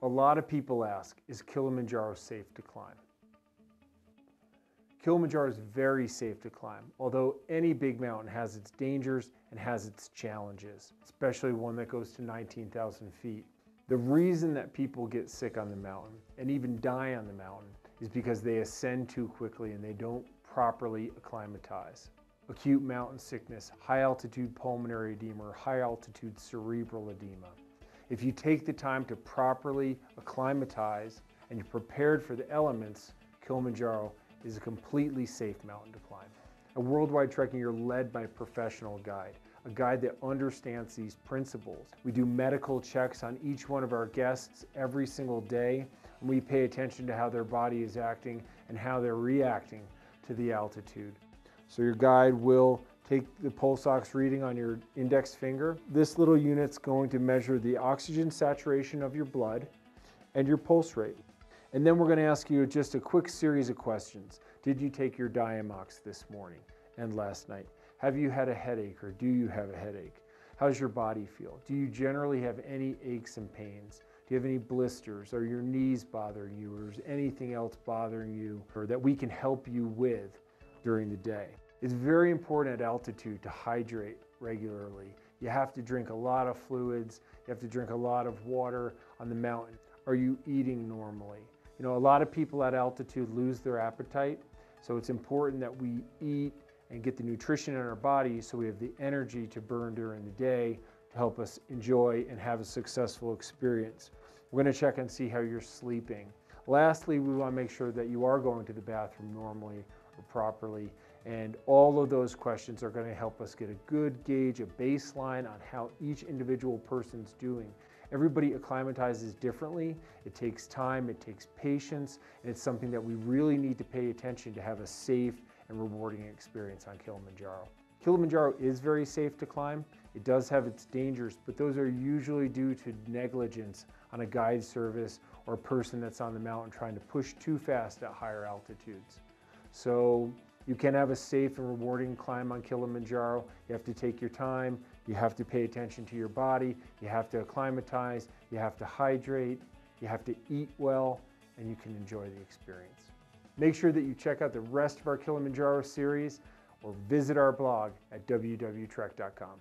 A lot of people ask, is Kilimanjaro safe to climb? Kilimanjaro is very safe to climb, although any big mountain has its dangers and has its challenges, especially one that goes to 19,000 feet. The reason that people get sick on the mountain and even die on the mountain is because they ascend too quickly and they don't properly acclimatize. Acute mountain sickness, high altitude pulmonary edema, or high altitude cerebral edema. If you take the time to properly acclimatize and you're prepared for the elements, Kilimanjaro is a completely safe mountain to climb. At Worldwide Trekking, you're led by a professional guide, a guide that understands these principles. We do medical checks on each one of our guests every single day, and we pay attention to how their body is acting and how they're reacting to the altitude. So your guide will take the pulse ox reading on your index finger. This little unit's going to measure the oxygen saturation of your blood and your pulse rate. And then we're going to ask you just a quick series of questions. Did you take your Diamox this morning and last night? Have you had a headache, or do you have a headache? How's your body feel? Do you generally have any aches and pains? Do you have any blisters? Are your knees bothering you, or is anything else bothering you, or that we can help you with during the day? It's very important at altitude to hydrate regularly. You have to drink a lot of fluids. You have to drink a lot of water on the mountain. Are you eating normally? You know, a lot of people at altitude lose their appetite, so it's important that we eat and get the nutrition in our body so we have the energy to burn during the day to help us enjoy and have a successful experience. We're going to check and see how you're sleeping. Lastly, we want to make sure that you are going to the bathroom normally or properly, and all of those questions are going to help us get a good gauge, a baseline on how each individual person's doing. Everybody acclimatizes differently. It takes time, it takes patience, and it's something that we really need to pay attention to have a safe and rewarding experience on Kilimanjaro. Kilimanjaro is very safe to climb. It does have its dangers, but those are usually due to negligence on a guide service or a person that's on the mountain trying to push too fast at higher altitudes. So you can have a safe and rewarding climb on Kilimanjaro. You have to take your time. You have to pay attention to your body. You have to acclimatize. You have to hydrate. You have to eat well, and you can enjoy the experience. Make sure that you check out the rest of our Kilimanjaro series or visit our blog at www.trek.com.